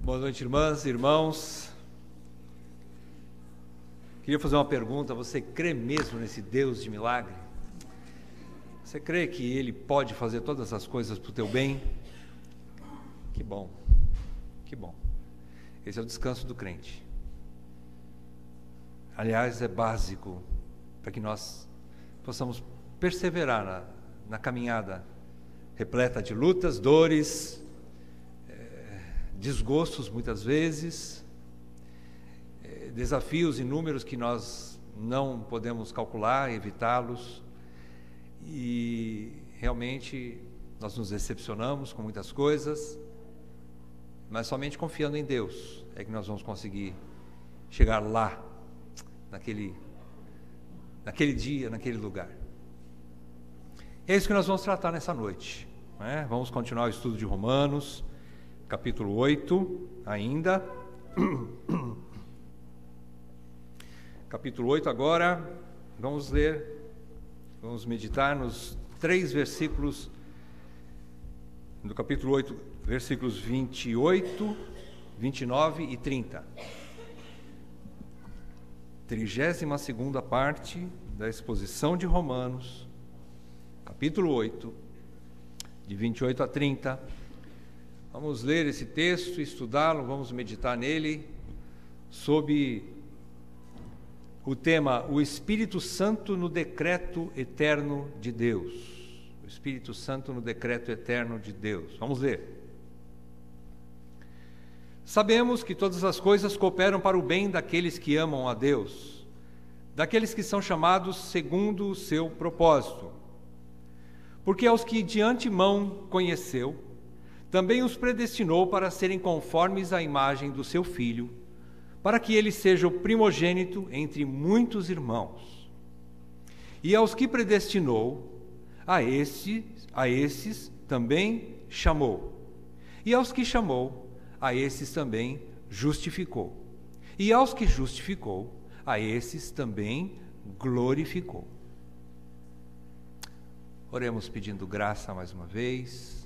Boa noite, irmãs e irmãos. Queria fazer uma pergunta: você crê mesmo nesse Deus de milagre? Você crê que Ele pode fazer todas as coisas para o teu bem? Que bom, que bom. Esse é o descanso do crente. Aliás, é básico para que nós possamos perseverar na caminhada repleta de lutas, dores, desgostos muitas vezes, desafios inúmeros que nós não podemos calcular, evitá-los, e realmente nós nos decepcionamos com muitas coisas, mas somente confiando em Deus é que nós vamos conseguir chegar lá, naquele dia, naquele lugar. É isso que nós vamos tratar nessa noite, né? Vamos continuar o estudo de Romanos, capítulo 8, ainda. Capítulo 8 agora, vamos meditar nos 3 versículos do capítulo 8, versículos 28, 29 e 30. 32ª parte da exposição de Romanos, capítulo 8, de 28 a 30. Vamos ler esse texto, estudá-lo, vamos meditar nele, sob o tema: o Espírito Santo no decreto eterno de Deus. O Espírito Santo no decreto eterno de Deus. Vamos ler. Sabemos que todas as coisas cooperam para o bem daqueles que amam a Deus, daqueles que são chamados segundo o seu propósito. Porque aos que de antemão conheceu, também os predestinou para serem conformes à imagem do seu Filho, para que ele seja o primogênito entre muitos irmãos. E aos que predestinou, a esses também chamou. E aos que chamou, a esses também justificou. E aos que justificou, a esses também glorificou. Oremos pedindo graça mais uma vez,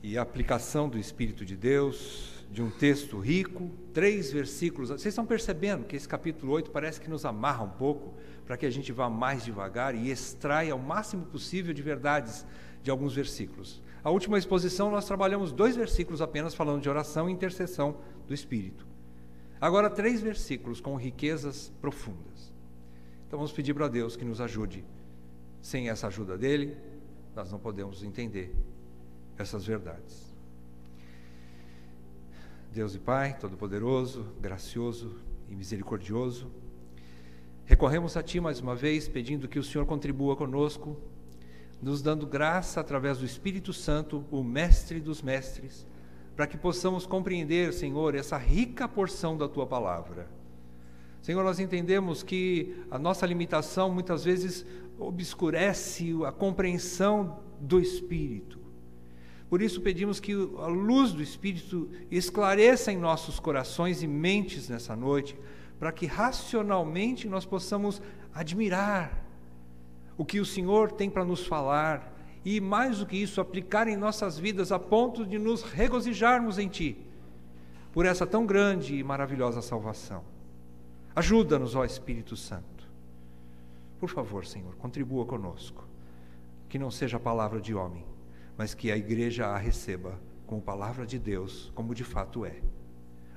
e a aplicação do Espírito de Deus, de um texto rico, 3 versículos. Vocês estão percebendo que esse capítulo 8 parece que nos amarra um pouco, para que a gente vá mais devagar e extraia o máximo possível de verdades de alguns versículos. A última exposição nós trabalhamos 2 versículos apenas falando de oração e intercessão do Espírito. Agora 3 versículos com riquezas profundas. Então vamos pedir para Deus que nos ajude. Sem essa ajuda dele, nós não podemos entender essas verdades. Deus e Pai Todo-Poderoso, gracioso e misericordioso, recorremos a Ti mais uma vez, pedindo que o Senhor contribua conosco, nos dando graça através do Espírito Santo, o Mestre dos Mestres, para que possamos compreender, Senhor, essa rica porção da Tua Palavra. Senhor, nós entendemos que a nossa limitação muitas vezes obscurece a compreensão do Espírito. Por isso pedimos que a luz do Espírito esclareça em nossos corações e mentes nessa noite, para que racionalmente nós possamos admirar o que o Senhor tem para nos falar e, mais do que isso, aplicar em nossas vidas a ponto de nos regozijarmos em Ti, por essa tão grande e maravilhosa salvação. Ajuda-nos, ó Espírito Santo. Por favor, Senhor, contribua conosco, que não seja a palavra de homem, mas que a igreja a receba como palavra de Deus, como de fato é.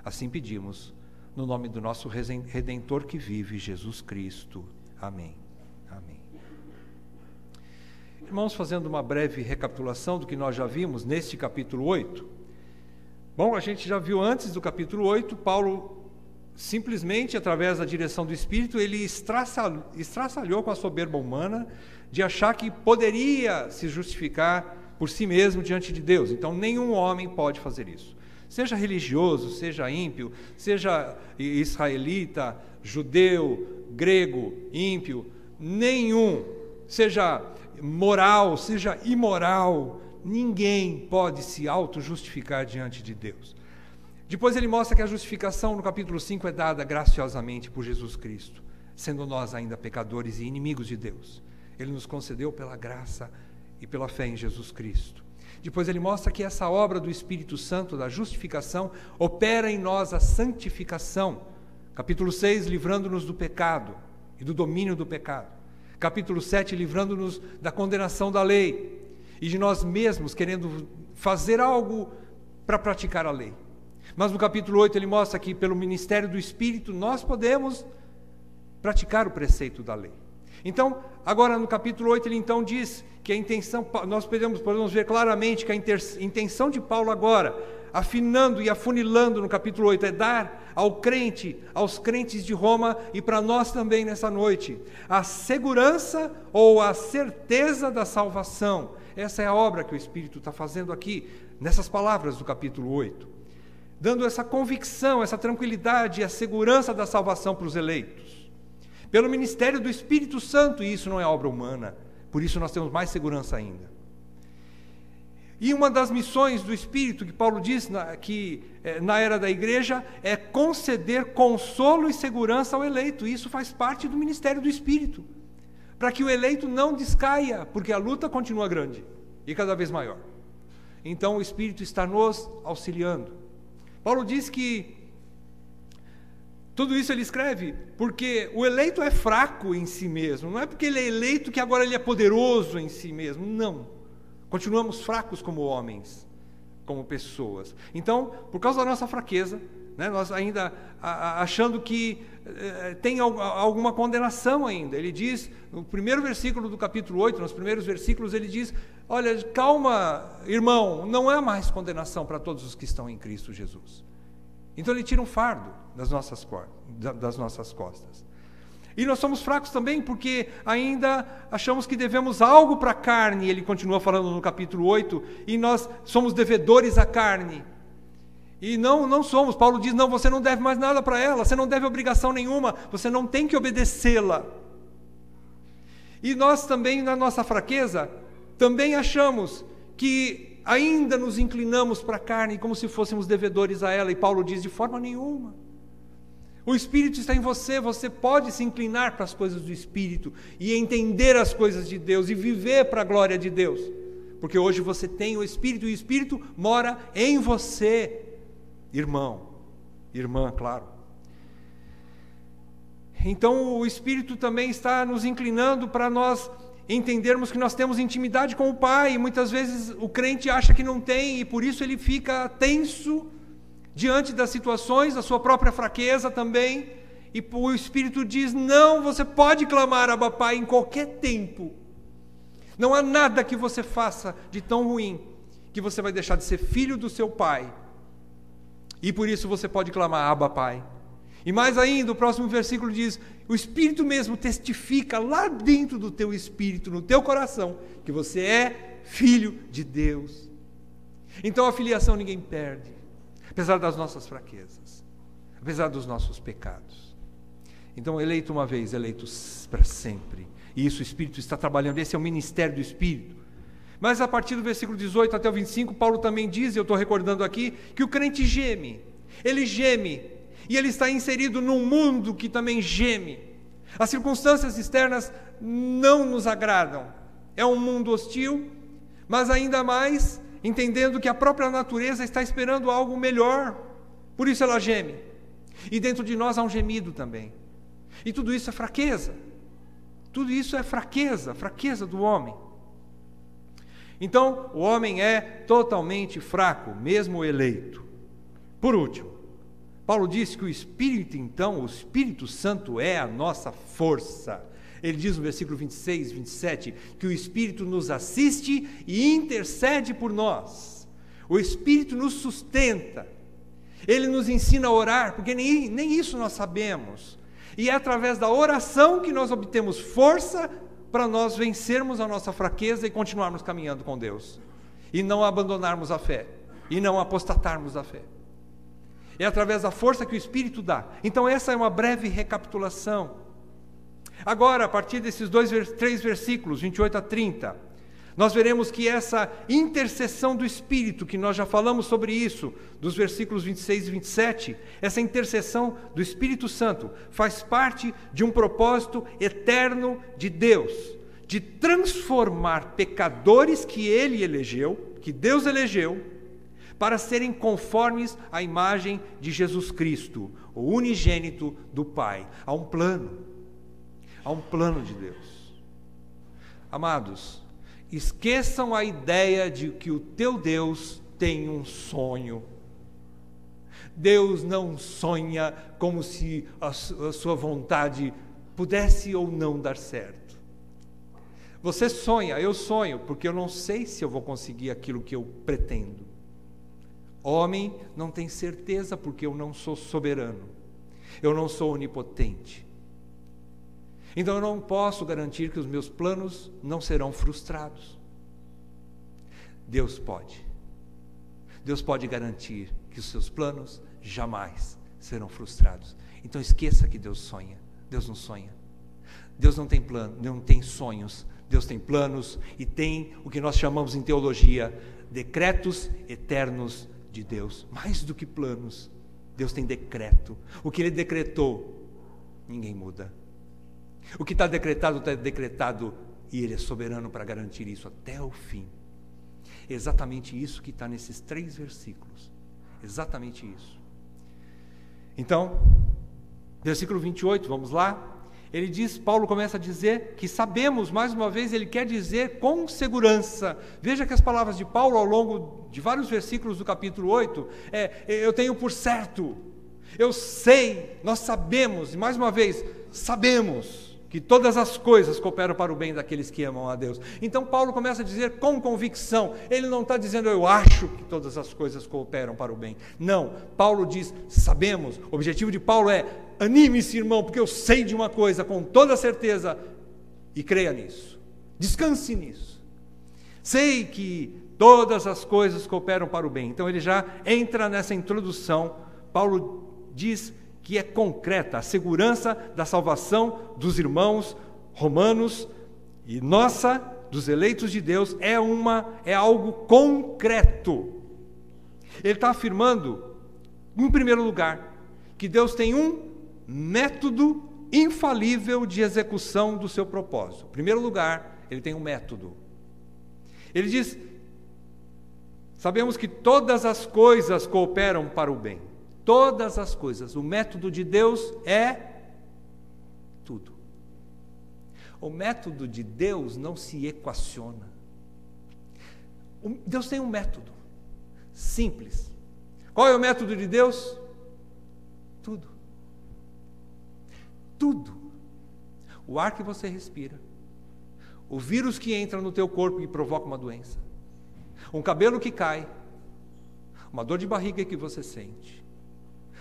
Assim pedimos, no nome do nosso Redentor que vive, Jesus Cristo. Amém. Amém. Irmãos, fazendo uma breve recapitulação do que nós já vimos neste capítulo 8. Bom, a gente já viu antes do capítulo 8, Paulo simplesmente, através da direção do Espírito, ele estraçalhou com a soberba humana de achar que poderia se justificar por si mesmo diante de Deus. Então, nenhum homem pode fazer isso. Seja religioso, seja ímpio, seja israelita, judeu, grego, ímpio, nenhum, seja moral, seja imoral, ninguém pode se auto-justificar diante de Deus. Depois ele mostra que a justificação no capítulo 5 é dada graciosamente por Jesus Cristo, sendo nós ainda pecadores e inimigos de Deus. Ele nos concedeu pela graça e pela fé em Jesus Cristo. Depois ele mostra que essa obra do Espírito Santo, da justificação, opera em nós a santificação. Capítulo 6, livrando-nos do pecado e do domínio do pecado. Capítulo 7, livrando-nos da condenação da lei e de nós mesmos querendo fazer algo para praticar a lei. Mas no capítulo 8 ele mostra que pelo ministério do Espírito nós podemos praticar o preceito da lei. Então, agora no capítulo 8 ele então diz que a intenção, nós podemos ver claramente que a intenção de Paulo agora, afinando e afunilando no capítulo 8, é dar ao crente, aos crentes de Roma e para nós também nessa noite, a segurança ou a certeza da salvação. Essa é a obra que o Espírito está fazendo aqui, nessas palavras do capítulo 8. Dando essa convicção, essa tranquilidade e a segurança da salvação para os eleitos. Pelo ministério do Espírito Santo, e isso não é obra humana, por isso nós temos mais segurança ainda. E uma das missões do Espírito, que Paulo diz que na era da igreja, é conceder consolo e segurança ao eleito, e isso faz parte do ministério do Espírito, para que o eleito não descaia, porque a luta continua grande e cada vez maior. Então o Espírito está nos auxiliando. Paulo diz que tudo isso ele escreve porque o eleito é fraco em si mesmo. Não é porque ele é eleito que agora ele é poderoso em si mesmo. Não. Continuamos fracos como homens, como pessoas. Então, por causa da nossa fraqueza, né, nós ainda achando que tem alguma condenação ainda. Ele diz, no primeiro versículo do capítulo 8, nos primeiros versículos, ele diz, olha, calma, irmão, não há mais condenação para todos os que estão em Cristo Jesus. Então ele tira um fardo das nossas costas. E nós somos fracos também porque ainda achamos que devemos algo para a carne, ele continua falando no capítulo 8, e nós somos devedores à carne. E não somos. Paulo diz, não, você não deve mais nada para ela, você não deve obrigação nenhuma, você não tem que obedecê-la. E nós também, na nossa fraqueza, também achamos que ainda nos inclinamos para a carne como se fôssemos devedores a ela, e Paulo diz, de forma nenhuma. O Espírito está em você, você pode se inclinar para as coisas do Espírito e entender as coisas de Deus e viver para a glória de Deus, porque hoje você tem o Espírito e o Espírito mora em você, irmão, irmã, claro. Então o Espírito também está nos inclinando para nós entendermos que nós temos intimidade com o Pai, e muitas vezes o crente acha que não tem, e por isso ele fica tenso diante das situações, da sua própria fraqueza também, e o Espírito diz, não, você pode clamar Abba Pai em qualquer tempo, não há nada que você faça de tão ruim, que você vai deixar de ser filho do seu Pai, e por isso você pode clamar Abba Pai. E mais ainda, o próximo versículo diz, o Espírito mesmo testifica lá dentro do teu espírito, no teu coração, que você é filho de Deus. Então a filiação ninguém perde, apesar das nossas fraquezas, apesar dos nossos pecados. Então, eleito uma vez, eleitos para sempre. E isso o Espírito está trabalhando, esse é o ministério do Espírito. Mas a partir do versículo 18 até o 25, Paulo também diz, e eu estou recordando aqui, que o crente geme. Ele geme, e ele está inserido num mundo que também geme. As circunstâncias externas não nos agradam. É um mundo hostil, mas ainda mais entendendo que a própria natureza está esperando algo melhor, por isso ela geme. E dentro de nós há um gemido também. E tudo isso é fraqueza. Tudo isso é fraqueza do homem. Então, o homem é totalmente fraco, mesmo eleito. Por último, Paulo disse que o Espírito, então, o Espírito Santo é a nossa força. Ele diz no versículo 26, 27, que o Espírito nos assiste e intercede por nós. O Espírito nos sustenta. Ele nos ensina a orar, porque nem isso nós sabemos. E é através da oração que nós obtemos força para nós vencermos a nossa fraqueza e continuarmos caminhando com Deus. E não abandonarmos a fé. E não apostatarmos da fé. É através da força que o Espírito dá. Então essa é uma breve recapitulação. Agora, a partir desses 3 versículos, 28 a 30, nós veremos que essa intercessão do Espírito, que nós já falamos sobre isso, dos versículos 26 e 27, essa intercessão do Espírito Santo faz parte de um propósito eterno de Deus, de transformar pecadores que Ele elegeu, que Deus elegeu para serem conformes à imagem de Jesus Cristo, o unigênito do Pai. Há um plano de Deus. Amados, esqueçam a ideia de que o teu Deus tem um sonho. Deus não sonha como se a sua vontade pudesse ou não dar certo. Você sonha, eu sonho, porque eu não sei se eu vou conseguir aquilo que eu pretendo. Homem não tem certeza porque eu não sou soberano. Eu não sou onipotente. Então eu não posso garantir que os meus planos não serão frustrados. Deus pode. Deus pode garantir que os seus planos jamais serão frustrados. Então esqueça que Deus sonha. Deus não sonha. Deus não tem plano, não tem sonhos. Deus tem planos e tem o que nós chamamos em teologia decretos eternos de Deus. Mais do que planos, Deus tem decreto. O que Ele decretou, ninguém muda. O que está decretado e Ele é soberano para garantir isso até o fim. Exatamente isso que está nesses 3 versículos. Exatamente isso. Então, versículo 28, vamos lá. Ele diz, Paulo começa a dizer que sabemos, mais uma vez, ele quer dizer com segurança. Veja que as palavras de Paulo ao longo de vários versículos do capítulo 8, eu tenho por certo, eu sei, nós sabemos, e mais uma vez, sabemos que todas as coisas cooperam para o bem daqueles que amam a Deus. Então Paulo começa a dizer com convicção, ele não está dizendo eu acho que todas as coisas cooperam para o bem. Não, Paulo diz, sabemos. O objetivo de Paulo é, anime-se, irmão, porque eu sei de uma coisa com toda certeza, e creia nisso, descanse nisso. Sei que todas as coisas cooperam para o bem. Então ele já entra nessa introdução. Paulo diz que é concreta, a segurança da salvação dos irmãos romanos e nossa, dos eleitos de Deus, é algo concreto. Ele está afirmando, em primeiro lugar, que Deus tem um método infalível de execução do seu propósito. Em primeiro lugar, Ele tem um método. Ele diz, sabemos que todas as coisas cooperam para o bem. Todas as coisas. O método de Deus é tudo. O método de Deus não se equaciona. Deus tem um método simples. Qual é o método de Deus? Tudo. Tudo. O ar que você respira. O vírus que entra no teu corpo e provoca uma doença. Um cabelo que cai. Uma dor de barriga que você sente.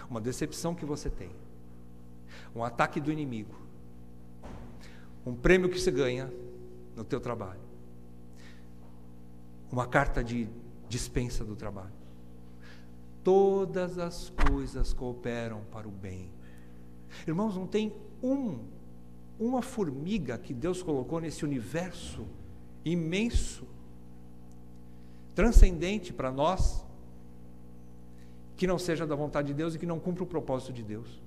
Uma decepção que você tem, um ataque do inimigo, um prêmio que você ganha no teu trabalho, uma carta de dispensa do trabalho. Todas as coisas cooperam para o bem. Irmãos, não tem uma formiga que Deus colocou nesse universo imenso, transcendente para nós, que não seja da vontade de Deus e que não cumpra o propósito de Deus.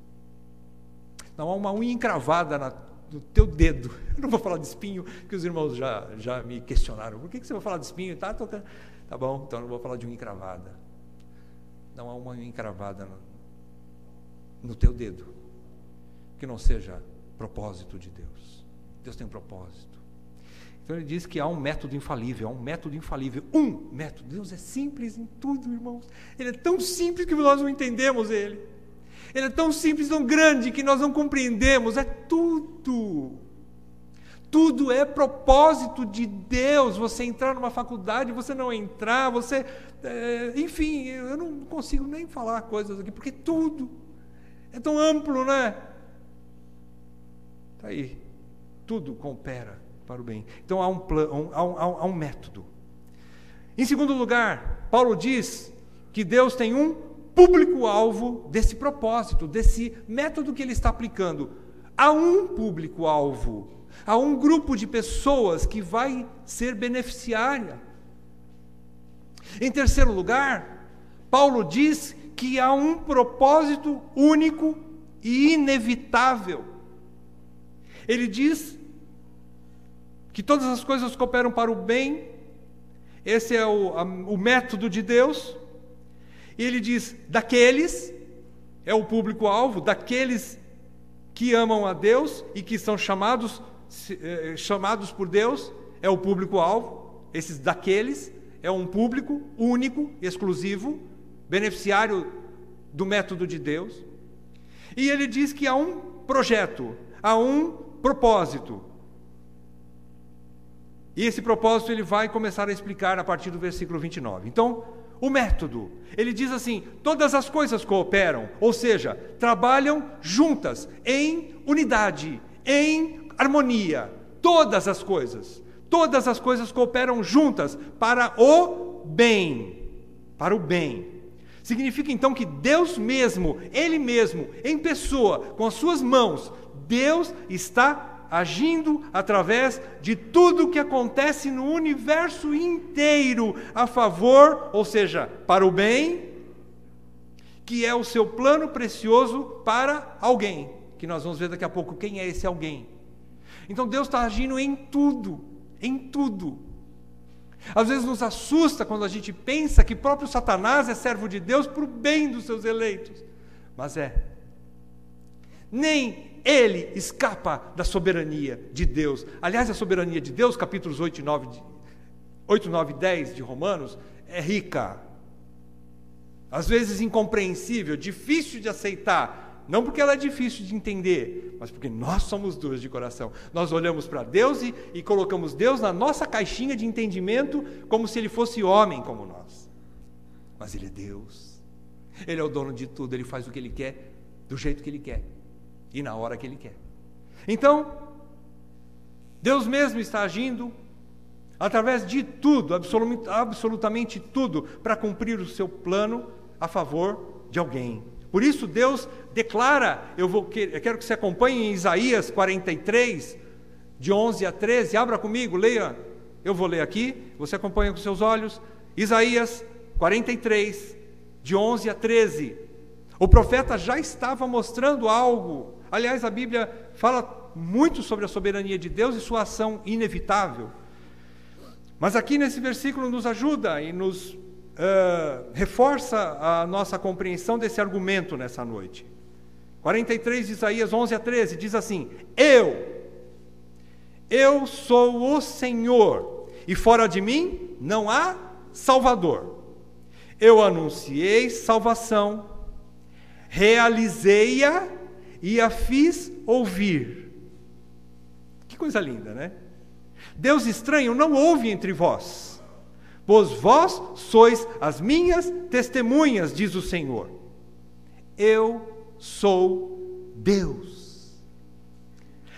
Não há uma unha encravada no teu dedo. Eu não vou falar de espinho, que os irmãos já me questionaram. Por que você vai falar de espinho? Tá bom, então eu não vou falar de unha encravada. Não há uma unha encravada no teu dedo que não seja propósito de Deus. Deus tem um propósito. Então ele diz que há um método infalível, um método. Deus é simples em tudo, irmãos. Ele é tão simples que nós não entendemos ele. Ele é tão simples, tão grande que nós não compreendemos. É tudo. Tudo é propósito de Deus. Você entrar numa faculdade, você não entrar, enfim, eu não consigo nem falar coisas aqui, porque tudo é tão amplo, né? Está aí. Tudo coopera para o bem. Então há um plano, há um método. Em segundo lugar, Paulo diz que Deus tem um público-alvo desse propósito, desse método que ele está aplicando. Há um público-alvo, há um grupo de pessoas que vai ser beneficiária. Em terceiro lugar, Paulo diz que há um propósito único e inevitável. Ele diz que todas as coisas cooperam para o bem, Esse é o método de Deus. E ele diz, daqueles, é o público-alvo, daqueles que amam a Deus e que são chamados por Deus, é o público-alvo. Esses daqueles é um público único, exclusivo, beneficiário do método de Deus. E ele diz que há um projeto, há um propósito. E esse propósito ele vai começar a explicar a partir do versículo 29. Então, o método, ele diz assim, todas as coisas cooperam, ou seja, trabalham juntas, em unidade, em harmonia, todas as coisas cooperam juntas para o bem, Significa então que Deus mesmo, Ele mesmo, em pessoa, com as suas mãos, Deus está agindo através de tudo que acontece no universo inteiro, a favor, ou seja, para o bem, que é o seu plano precioso para alguém, que nós vamos ver daqui a pouco quem é esse alguém. Então Deus está agindo em tudo, Às vezes nos assusta quando a gente pensa que próprio Satanás é servo de Deus para o bem dos seus eleitos. Mas nem ele escapa da soberania de Deus. Aliás, a soberania de Deus, capítulos 8, 9 e 10 de Romanos, é rica. Às vezes incompreensível, difícil de aceitar. Não porque ela é difícil de entender, mas porque nós somos duros de coração. Nós olhamos para Deus e colocamos Deus na nossa caixinha de entendimento como se Ele fosse homem como nós. Mas Ele é Deus. Ele é o dono de tudo, Ele faz o que Ele quer, do jeito que Ele quer e na hora que Ele quer. Então, Deus mesmo está agindo através de tudo, absolutamente tudo, para cumprir o seu plano a favor de alguém. Por isso Deus declara, eu quero que você acompanhe em Isaías 43, de 11 a 13, abra comigo, leia, eu vou ler aqui, você acompanha com seus olhos, Isaías 43, de 11 a 13, o profeta já estava mostrando algo, aliás a Bíblia fala muito sobre a soberania de Deus e sua ação inevitável, mas aqui nesse versículo nos ajuda e nos reforça a nossa compreensão desse argumento nessa noite. 43, Isaías 11 a 13, diz assim, Eu sou o Senhor, e fora de mim não há Salvador. Eu anunciei salvação, realizei-a e a fiz ouvir. Que coisa linda, né? Deus estranho não houve entre vós, pois vós sois as minhas testemunhas, diz o Senhor. Eu sou Deus.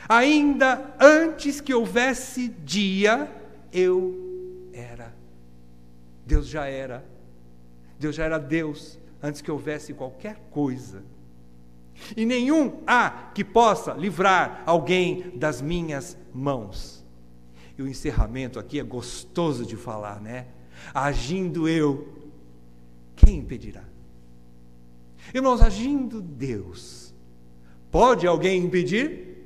Ainda antes que houvesse dia, eu era. Deus já era Deus antes que houvesse qualquer coisa. E nenhum há que possa livrar alguém das minhas mãos. E o encerramento aqui é gostoso de falar, né? Agindo eu, quem impedirá? Irmãos, agindo Deus, pode alguém impedir?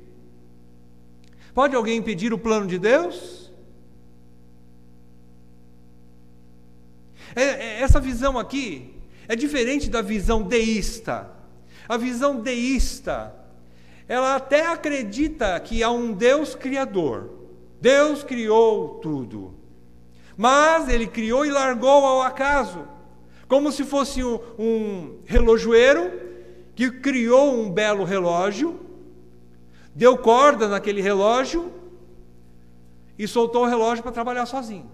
Pode alguém impedir o plano de Deus? Essa visão aqui é diferente da visão deísta. A visão deísta, ela até acredita que há um Deus criador. Deus criou tudo. Mas Ele criou e largou ao acaso, como se fosse um relojoeiro que criou um belo relógio, deu corda naquele relógio e soltou o relógio para trabalhar sozinho.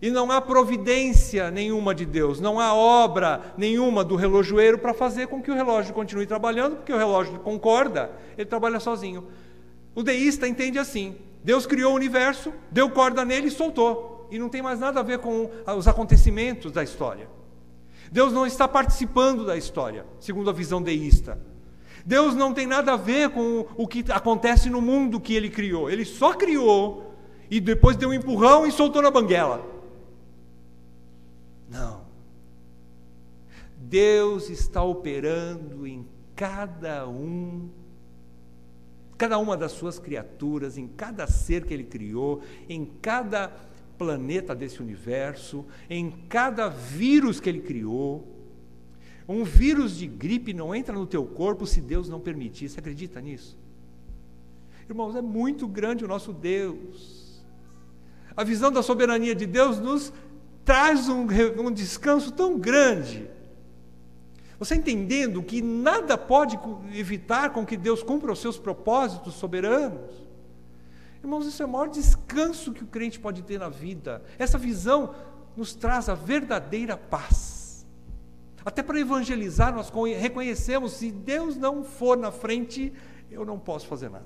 E não há providência nenhuma de Deus, não há obra nenhuma do relojoeiro para fazer com que o relógio continue trabalhando, porque o relógio com corda, ele trabalha sozinho. O deísta entende assim. Deus criou o universo, deu corda nele e soltou. E não tem mais nada a ver com os acontecimentos da história. Deus não está participando da história, segundo a visão deísta. Deus não tem nada a ver com o que acontece no mundo que Ele criou. Ele só criou e depois deu um empurrão e soltou na banguela. Não. Deus está operando em cada uma das suas criaturas, em cada ser que Ele criou, em cada planeta desse universo, em cada vírus que Ele criou. Um vírus de gripe não entra no teu corpo se Deus não permitir. Você acredita nisso? Irmãos, é muito grande o nosso Deus. A visão da soberania de Deus nos traz um descanso tão grande. Você entendendo que nada pode evitar com que Deus cumpra os seus propósitos soberanos? Irmãos, isso é o maior descanso que o crente pode ter na vida. Essa visão nos traz a verdadeira paz. Até para evangelizar, nós reconhecemos, se Deus não for na frente, eu não posso fazer nada.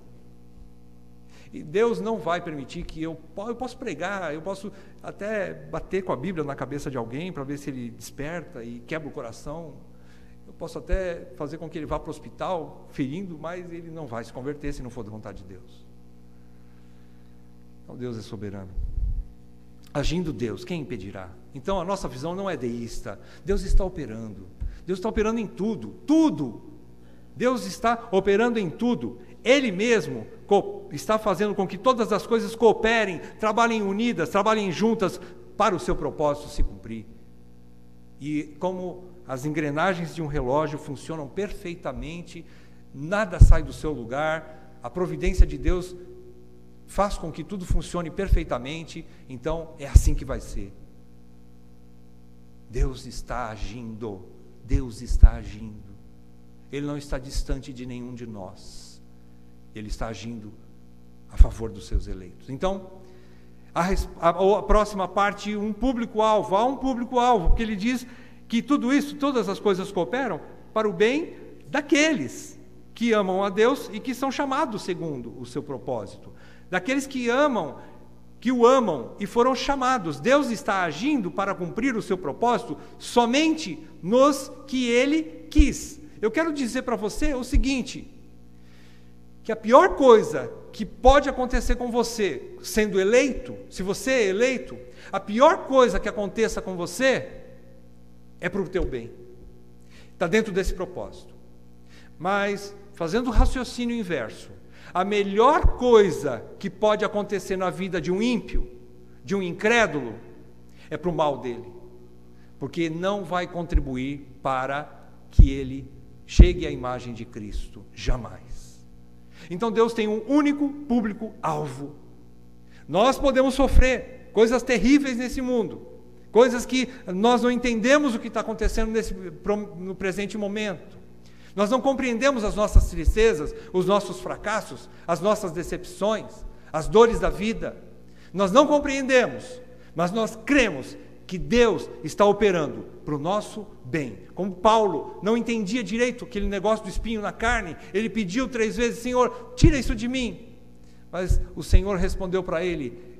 E Deus não vai permitir que eu posso pregar, eu posso até bater com a Bíblia na cabeça de alguém para ver se ele desperta e quebra o coração. Eu posso até fazer com que ele vá para o hospital ferindo, mas ele não vai se converter se não for da vontade de Deus. Então Deus é soberano. Agindo Deus, quem impedirá? Então a nossa visão não é deísta. Deus está operando. Deus está operando em tudo, tudo. Deus está operando em tudo. Ele mesmo está fazendo com que todas as coisas cooperem, trabalhem unidas, trabalhem juntas para o seu propósito se cumprir. E como as engrenagens de um relógio funcionam perfeitamente, nada sai do seu lugar, a providência de Deus faz com que tudo funcione perfeitamente, então é assim que vai ser. Deus está agindo, Deus está agindo. Ele não está distante de nenhum de nós. Ele está agindo a favor dos seus eleitos. Então, a próxima parte, um público-alvo. Há um público-alvo, porque ele diz que tudo isso, todas as coisas cooperam para o bem daqueles que amam a Deus e que são chamados segundo o seu propósito. Daqueles que o amam e foram chamados. Deus está agindo para cumprir o seu propósito somente nos que Ele quis. Eu quero dizer para você o seguinte, que a pior coisa que pode acontecer com você, sendo eleito, se você é eleito, a pior coisa que aconteça com você é para o teu bem. Está dentro desse propósito. Mas, fazendo o raciocínio inverso, a melhor coisa que pode acontecer na vida de um ímpio, de um incrédulo, é para o mal dele. Porque não vai contribuir para que ele chegue à imagem de Cristo, jamais. Então Deus tem um único público-alvo. Nós podemos sofrer coisas terríveis nesse mundo, coisas que nós não entendemos o que está acontecendo no presente momento. Nós não compreendemos as nossas tristezas, os nossos fracassos, as nossas decepções, as dores da vida. Nós não compreendemos, mas nós cremos que Deus está operando para o nosso bem. Como Paulo não entendia direito aquele negócio do espinho na carne, ele pediu 3 vezes, Senhor, tira isso de mim. Mas o Senhor respondeu para ele,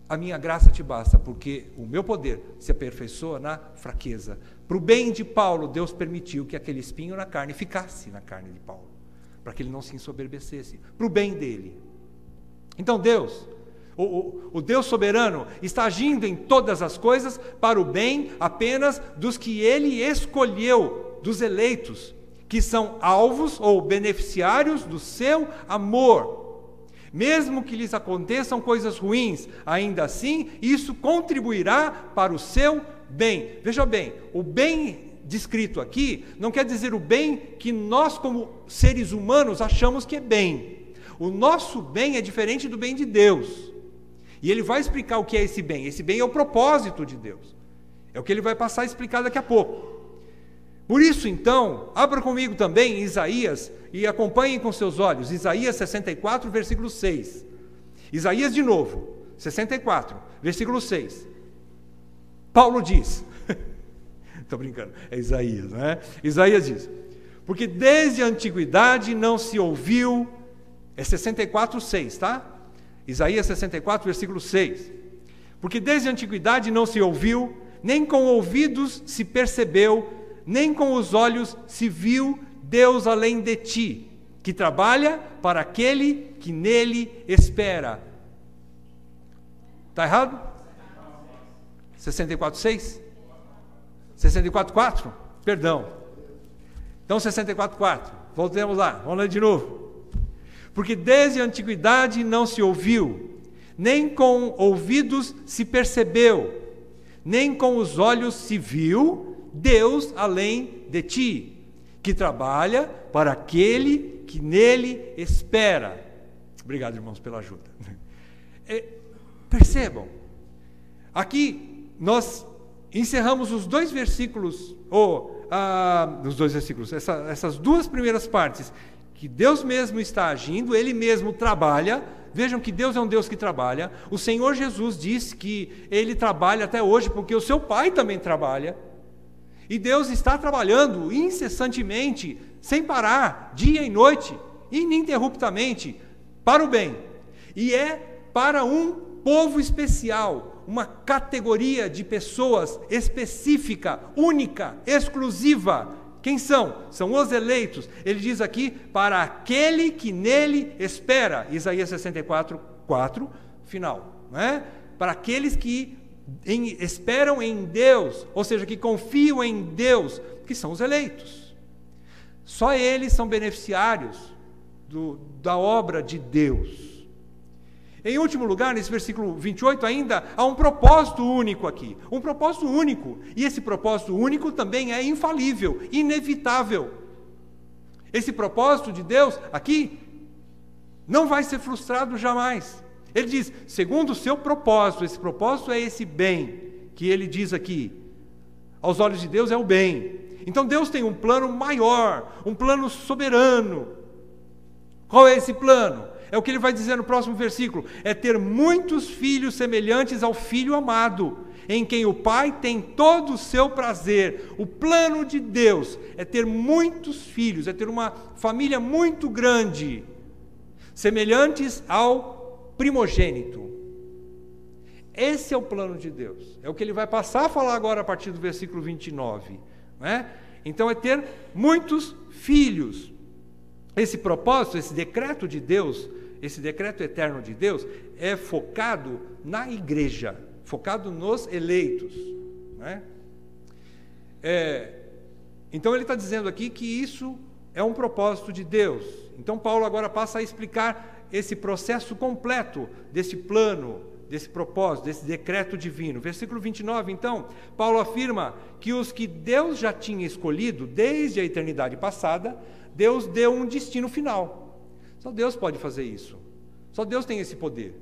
a minha graça te basta, porque o meu poder se aperfeiçoa na fraqueza. Para o bem de Paulo, Deus permitiu que aquele espinho na carne ficasse na carne de Paulo, para que ele não se ensoberbecesse, para o bem dele. Então Deus, o Deus soberano, está agindo em todas as coisas para o bem apenas dos que Ele escolheu, dos eleitos, que são alvos ou beneficiários do seu amor. Mesmo que lhes aconteçam coisas ruins, ainda assim, isso contribuirá para o seu bem. Veja bem, o bem descrito aqui não quer dizer o bem que nós, como seres humanos, achamos que é bem. O nosso bem é diferente do bem de Deus. E ele vai explicar o que é esse bem. Esse bem é o propósito de Deus. É o que ele vai passar a explicar daqui a pouco. Por isso, então, abra comigo também Isaías e acompanhem com seus olhos. Isaías 64, versículo 6. Isaías de novo, 64, versículo 6. Paulo diz, estou brincando, é Isaías, não é? Isaías diz, porque desde a antiguidade não se ouviu, é 64, 6, tá? Isaías 64, versículo 6. Porque desde a antiguidade não se ouviu, nem com ouvidos se percebeu, nem com os olhos se viu Deus além de ti, que trabalha para aquele que nele espera. Está errado? 64, 6? 64, 4? Perdão. Então 64, 4. Voltemos lá, vamos ler de novo. Porque desde a antiguidade não se ouviu, nem com ouvidos se percebeu, nem com os olhos se viu Deus além de ti, que trabalha para aquele que nele espera. Obrigado, irmãos, pela ajuda. Percebam, aqui nós encerramos os dois versículos, essas duas primeiras partes, que Deus mesmo está agindo, Ele mesmo trabalha. Vejam que Deus é um Deus que trabalha. O Senhor Jesus disse que Ele trabalha até hoje, porque o seu Pai também trabalha. E Deus está trabalhando incessantemente, sem parar, dia e noite, ininterruptamente, para o bem. E é para um povo especial, uma categoria de pessoas específica, única, exclusiva. Quem são? São os eleitos. Ele diz aqui, para aquele que nele espera. Isaías 64, 4, final. Não é? Para aqueles que esperam em Deus, ou seja, que confiam em Deus, que são os eleitos. Só eles são beneficiários da obra de Deus. Em último lugar, nesse versículo 28 ainda, há um propósito único aqui. Um propósito único. E esse propósito único também é infalível, inevitável. Esse propósito de Deus aqui não vai ser frustrado jamais. Ele diz, segundo o seu propósito, esse propósito é esse bem, que ele diz aqui. Aos olhos de Deus é o bem. Então Deus tem um plano maior, um plano soberano. Qual é esse plano? É o que ele vai dizer no próximo versículo, é ter muitos filhos semelhantes ao Filho amado, em quem o Pai tem todo o seu prazer. O plano de Deus é ter muitos filhos, é ter uma família muito grande, semelhantes ao primogênito. Esse é o plano de Deus, é o que ele vai passar a falar agora a partir do versículo 29. Não é? Então é ter muitos filhos. Esse propósito, esse decreto de Deus, esse decreto eterno de Deus, é focado na igreja, focado nos eleitos. Né? Então ele está dizendo aqui que isso é um propósito de Deus. Então Paulo agora passa a explicar esse processo completo desse plano, desse propósito, desse decreto divino. Versículo 29, então, Paulo afirma que os que Deus já tinha escolhido desde a eternidade passada, Deus deu um destino final. Só Deus pode fazer isso. Só Deus tem esse poder.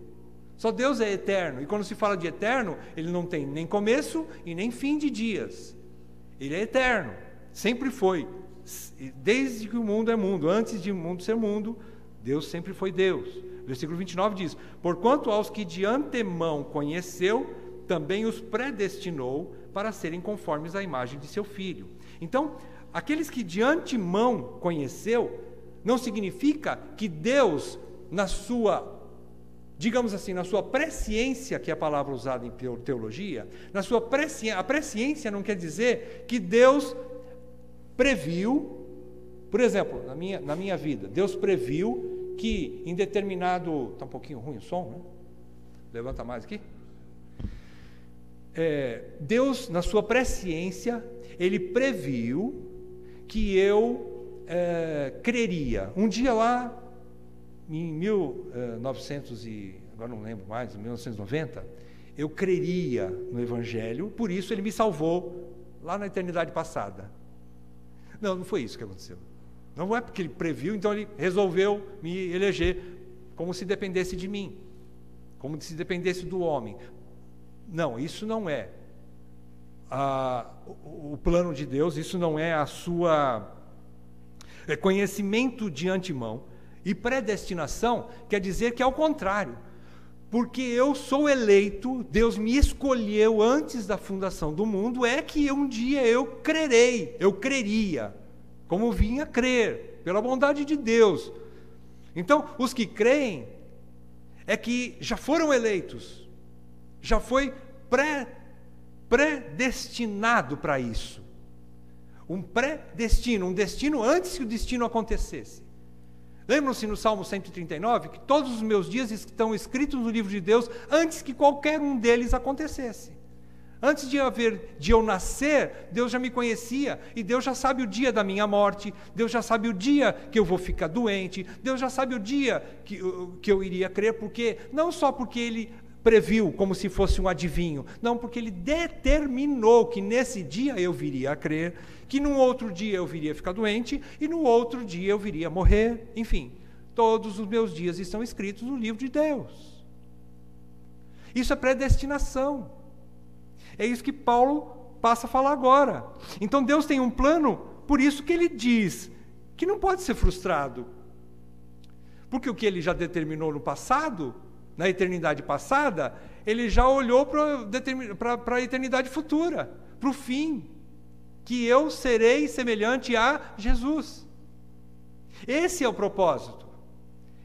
Só Deus é eterno. E quando se fala de eterno, Ele não tem nem começo e nem fim de dias. Ele é eterno. Sempre foi. Desde que o mundo é mundo. Antes de o mundo ser mundo, Deus sempre foi Deus. Versículo 29 diz, porquanto aos que de antemão conheceu, também os predestinou para serem conformes à imagem de seu Filho. Então, aqueles que de antemão conheceu, não significa que Deus, na sua, digamos assim, na sua presciência, que é a palavra usada em teologia, a presciência não quer dizer que Deus previu, por exemplo, na minha vida, Deus previu que em determinado... Está um pouquinho ruim o som, né? Levanta mais aqui. Deus, na sua presciência, Ele previu que eu creria. Um dia lá, em 1990, eu creria no Evangelho, por isso Ele me salvou lá na eternidade passada. Não foi isso que aconteceu. Não é porque Ele previu, então Ele resolveu me eleger como se dependesse de mim, como se dependesse do homem. Não, isso não é o plano de Deus, isso não é a sua conhecimento de antemão. E predestinação quer dizer que é o contrário. Porque eu sou eleito, Deus me escolheu antes da fundação do mundo, é que um dia eu creria, como vinha crer, pela bondade de Deus. Então, os que creem é que já foram eleitos, já foi predestinado para isso. Um predestino, um destino antes que o destino acontecesse. Lembram-se no Salmo 139 que todos os meus dias estão escritos no livro de Deus antes que qualquer um deles acontecesse. Antes de eu nascer, Deus já me conhecia, e Deus já sabe o dia da minha morte, Deus já sabe o dia que eu vou ficar doente, Deus já sabe o dia que eu iria crer, porque não só porque Ele previu como se fosse um adivinho, não, porque Ele determinou que nesse dia eu viria a crer, que num outro dia eu viria ficar doente, e no outro dia eu viria morrer, enfim, todos os meus dias estão escritos no livro de Deus. Isso é predestinação. É isso que Paulo passa a falar agora. Então Deus tem um plano, por isso que Ele diz que não pode ser frustrado. Porque o que Ele já determinou no passado, na eternidade passada, Ele já olhou para a eternidade futura, para o fim, que eu serei semelhante a Jesus. Esse é o propósito.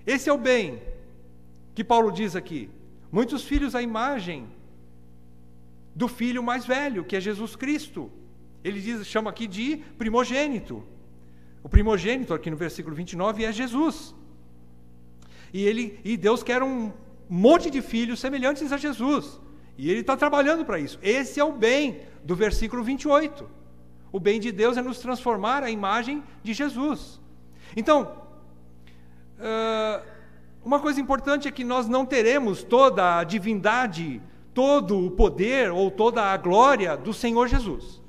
Esse é o bem que Paulo diz aqui. Muitos filhos à imagem do filho mais velho, que é Jesus Cristo. Ele chama aqui de primogênito. O primogênito, aqui no versículo 29, é Jesus. E Deus quer um monte de filhos semelhantes a Jesus. E Ele está trabalhando para isso. Esse é o bem do versículo 28. O bem de Deus é nos transformar à imagem de Jesus. Então, uma coisa importante é que nós não teremos toda a divindade, todo o poder ou toda a glória do Senhor Jesus.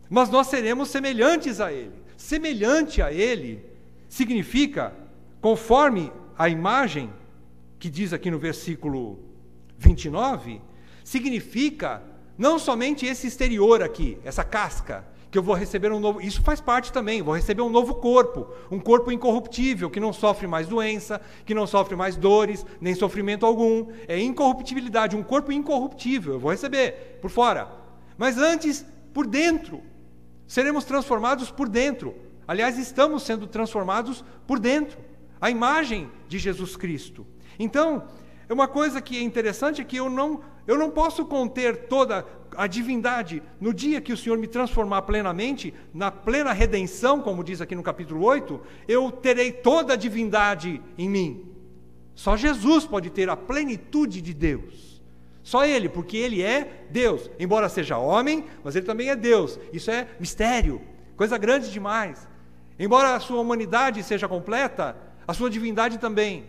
Mas nós seremos semelhantes a Ele. Semelhante a Ele significa, conforme a imagem que diz aqui no versículo 29, significa não somente esse exterior aqui, essa casca, que eu vou receber um novo... Isso faz parte também, vou receber um novo corpo, um corpo incorruptível, que não sofre mais doença, que não sofre mais dores, nem sofrimento algum. É incorruptibilidade, um corpo incorruptível, eu vou receber por fora. Mas antes, por dentro, seremos transformados por dentro. Aliás, estamos sendo transformados por dentro, a imagem de Jesus Cristo. Então, uma coisa que é interessante é que eu não posso conter toda a divindade no dia que o Senhor me transformar plenamente, na plena redenção, como diz aqui no capítulo 8, eu terei toda a divindade em mim. Só Jesus pode ter a plenitude de Deus. Só Ele, porque Ele é Deus. Embora seja homem, mas Ele também é Deus. Isso é mistério, coisa grande demais. Embora a sua humanidade seja completa, a sua divindade também.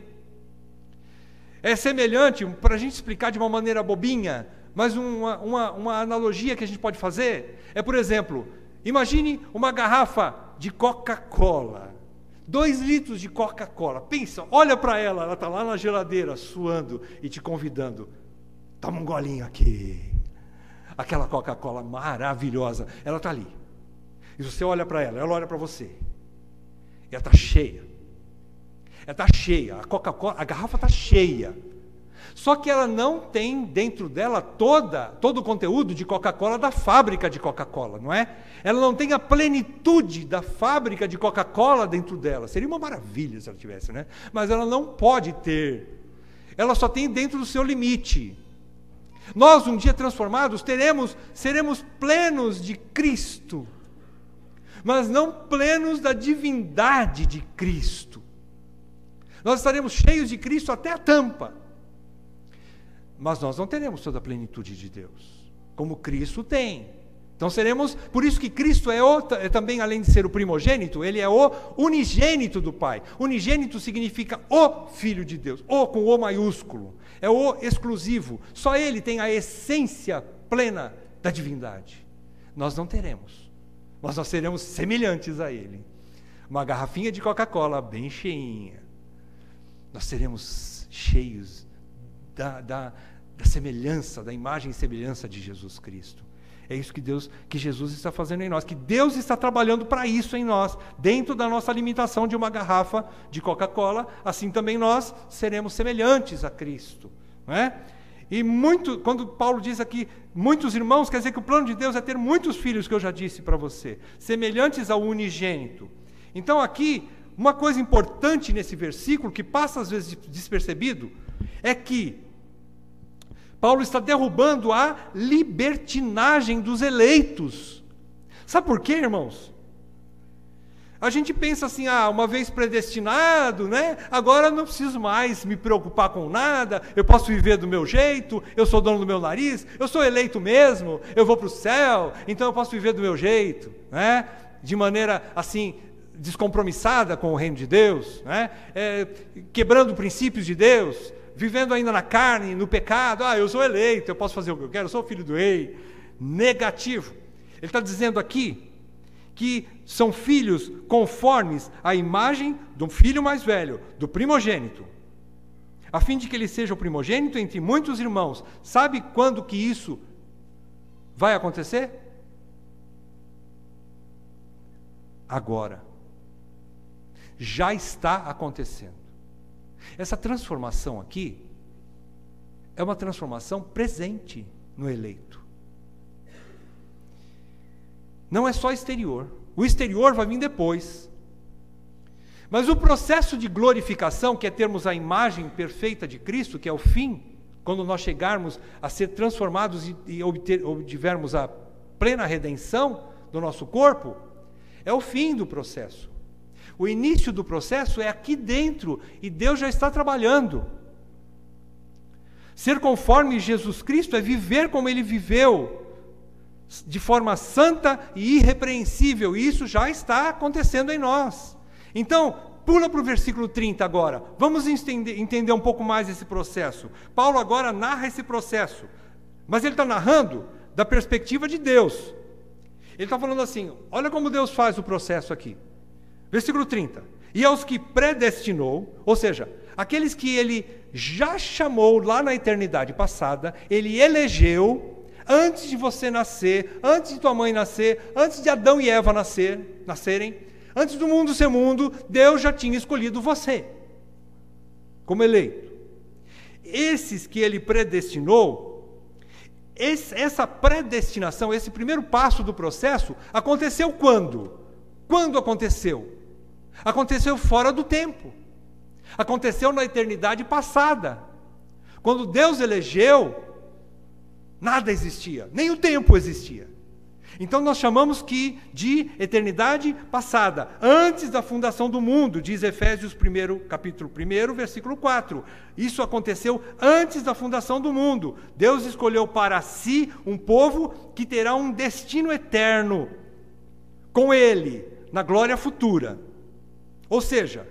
É semelhante, para a gente explicar de uma maneira bobinha, mas uma analogia que a gente pode fazer é, por exemplo, imagine uma garrafa de Coca-Cola, 2 litros de Coca-Cola. Pensa, olha para ela está lá na geladeira, suando e te convidando. Toma um golinho aqui. Aquela Coca-Cola maravilhosa, ela está ali. E você olha para ela olha para você. E ela está cheia. Ela está cheia, a Coca-Cola, a garrafa está cheia. Só que ela não tem dentro dela todo o conteúdo de Coca-Cola da fábrica de Coca-Cola, não é? Ela não tem a plenitude da fábrica de Coca-Cola dentro dela. Seria uma maravilha se ela tivesse, né? Mas ela não pode ter. Ela só tem dentro do seu limite. Nós, um dia transformados, seremos plenos de Cristo, mas não plenos da divindade de Cristo. Nós estaremos cheios de Cristo até a tampa. Mas nós não teremos toda a plenitude de Deus, como Cristo tem. Então seremos, por isso que Cristo é também, além de ser o primogênito, Ele é o unigênito do Pai. Unigênito significa o Filho de Deus, o com o maiúsculo, é o exclusivo. Só Ele tem a essência plena da divindade. Nós não teremos, mas nós seremos semelhantes a Ele. Uma garrafinha de Coca-Cola bem cheinha. Nós seremos cheios da semelhança, da imagem e semelhança de Jesus Cristo. É isso que Jesus está fazendo em nós, que Deus está trabalhando para isso em nós, dentro da nossa limitação de uma garrafa de Coca-Cola, assim também nós seremos semelhantes a Cristo, não é? E quando Paulo diz aqui, muitos irmãos, quer dizer que o plano de Deus é ter muitos filhos, que eu já disse para você, semelhantes ao unigênito. Então aqui, uma coisa importante nesse versículo, que passa às vezes despercebido, é que Paulo está derrubando a libertinagem dos eleitos. Sabe por quê, irmãos? A gente pensa assim, uma vez predestinado, né? Agora não preciso mais me preocupar com nada, eu posso viver do meu jeito, eu sou dono do meu nariz, eu sou eleito mesmo, eu vou para o céu, então eu posso viver do meu jeito, né? De maneira assim, descompromissada com o reino de Deus, né? Quebrando princípios de Deus, vivendo ainda na carne, no pecado. Eu sou eleito, eu posso fazer o que eu quero, eu sou filho do rei. Negativo. Ele está dizendo aqui que são filhos conformes à imagem do filho mais velho, do primogênito, a fim de que ele seja o primogênito entre muitos irmãos. Sabe quando que isso vai acontecer? Agora. Já está acontecendo. Essa transformação aqui é uma transformação presente no eleito. Não é só exterior. O exterior vai vir depois. Mas o processo de glorificação, que é termos a imagem perfeita de Cristo, que é o fim, quando nós chegarmos a ser transformados e obtivermos a plena redenção do nosso corpo, é o fim do processo. O início do processo é aqui dentro, e Deus já está trabalhando. Ser conforme Jesus Cristo é viver como Ele viveu, de forma santa e irrepreensível, e isso já está acontecendo em nós. Então, pula para o versículo 30 agora, vamos entender um pouco mais esse processo. Paulo agora narra esse processo, mas ele está narrando da perspectiva de Deus. Ele está falando assim, olha como Deus faz o processo aqui. Versículo 30, e aos que predestinou, ou seja, aqueles que Ele já chamou lá na eternidade passada, Ele elegeu, antes de você nascer, antes de tua mãe nascer, antes de Adão e Eva nascerem, antes do mundo ser mundo, Deus já tinha escolhido você como eleito. Esses que Ele predestinou, essa predestinação, esse primeiro passo do processo, aconteceu quando? Quando aconteceu? Aconteceu fora do tempo. Aconteceu na eternidade passada. Quando Deus elegeu, nada existia, nem o tempo existia. Então nós chamamos de eternidade passada, antes da fundação do mundo, diz Efésios 1, capítulo 1, versículo 4. Isso aconteceu antes da fundação do mundo. Deus escolheu para si um povo que terá um destino eterno com Ele, na glória futura. Ou seja,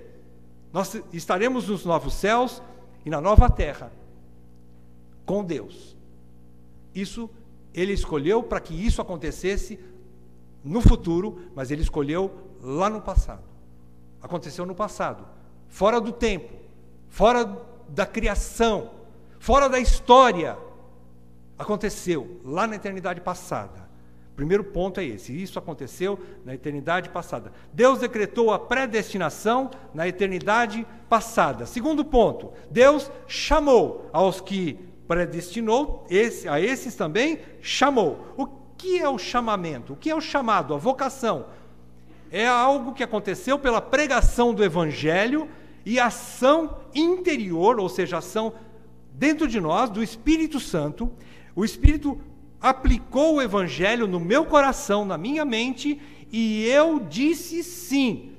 nós estaremos nos novos céus e na nova terra, com Deus. Isso Ele escolheu para que isso acontecesse no futuro, mas Ele escolheu lá no passado. Aconteceu no passado, fora do tempo, fora da criação, fora da história. Aconteceu lá na eternidade passada. Primeiro ponto é esse, isso aconteceu na eternidade passada. Deus decretou a predestinação na eternidade passada. Segundo ponto, Deus chamou aos que predestinou, a esses também chamou. O que é o chamamento? O que é o chamado? A vocação é algo que aconteceu pela pregação do Evangelho e ação interior, ou seja, ação dentro de nós, do Espírito Santo. O Espírito aplicou o Evangelho no meu coração, na minha mente, e eu disse sim.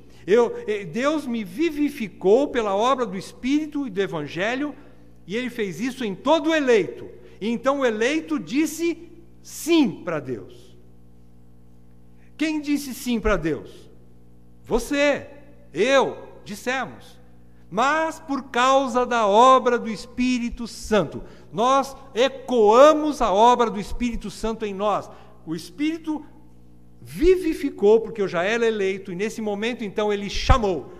Deus me vivificou pela obra do Espírito e do Evangelho, e Ele fez isso em todo o eleito. E então o eleito disse sim para Deus. Quem disse sim para Deus? Você, eu, dissemos. Mas por causa da obra do Espírito Santo, nós ecoamos a obra do Espírito Santo em nós. O Espírito vivificou, porque eu já era eleito, e nesse momento então Ele chamou.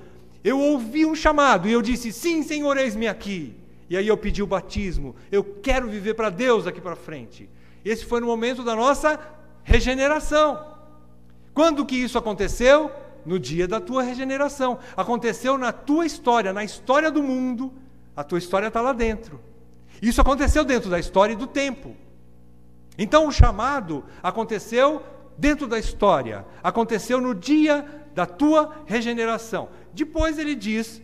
Eu ouvi um chamado e eu disse, sim, Senhor, eis-me aqui. E aí eu pedi o batismo, eu quero viver para Deus daqui para frente. Esse foi no momento da nossa regeneração. Quando que isso aconteceu? No dia da tua regeneração. Aconteceu na tua história, na história do mundo. A tua história está lá dentro. Isso aconteceu dentro da história e do tempo. Então o chamado aconteceu dentro da história. Aconteceu no dia da tua regeneração. Depois ele diz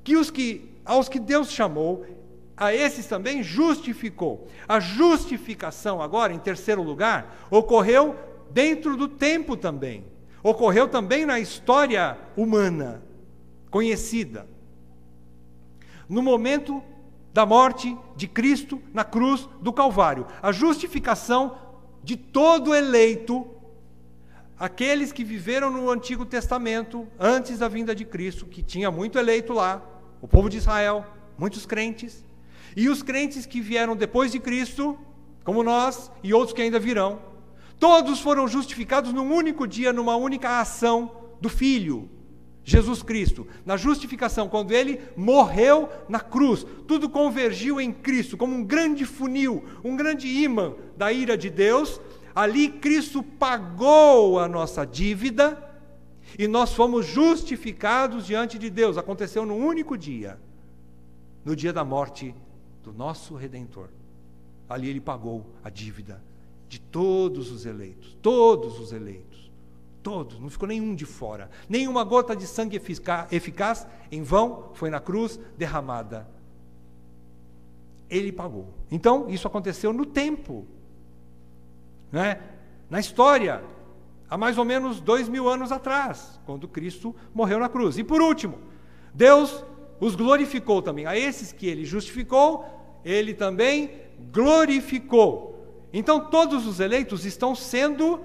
que aos que Deus chamou, a esses também justificou. A justificação agora, em terceiro lugar, ocorreu dentro do tempo também. ocorreu também na história humana, conhecida. No momento da morte de Cristo na cruz do Calvário, a justificação de todo eleito, aqueles que viveram no Antigo Testamento, antes da vinda de Cristo, que tinha muito eleito lá, o povo de Israel, muitos crentes, e os crentes que vieram depois de Cristo, como nós, e outros que ainda virão, todos foram justificados num único dia, numa única ação do Filho, Jesus Cristo. Na justificação, quando Ele morreu na cruz, tudo convergiu em Cristo, como um grande funil, um grande ímã da ira de Deus. Ali Cristo pagou a nossa dívida, e nós fomos justificados diante de Deus. Aconteceu num único dia, no dia da morte do nosso Redentor. Ali Ele pagou a dívida de todos os eleitos, todos, não ficou nenhum de fora, nenhuma gota de sangue eficaz em vão foi na cruz derramada. Ele pagou. Então, isso aconteceu no tempo, né? Na história, há mais ou menos 2000 anos atrás, quando Cristo morreu na cruz. E por último, Deus os glorificou também. A esses que Ele justificou, Ele também glorificou. Então todos os eleitos estão sendo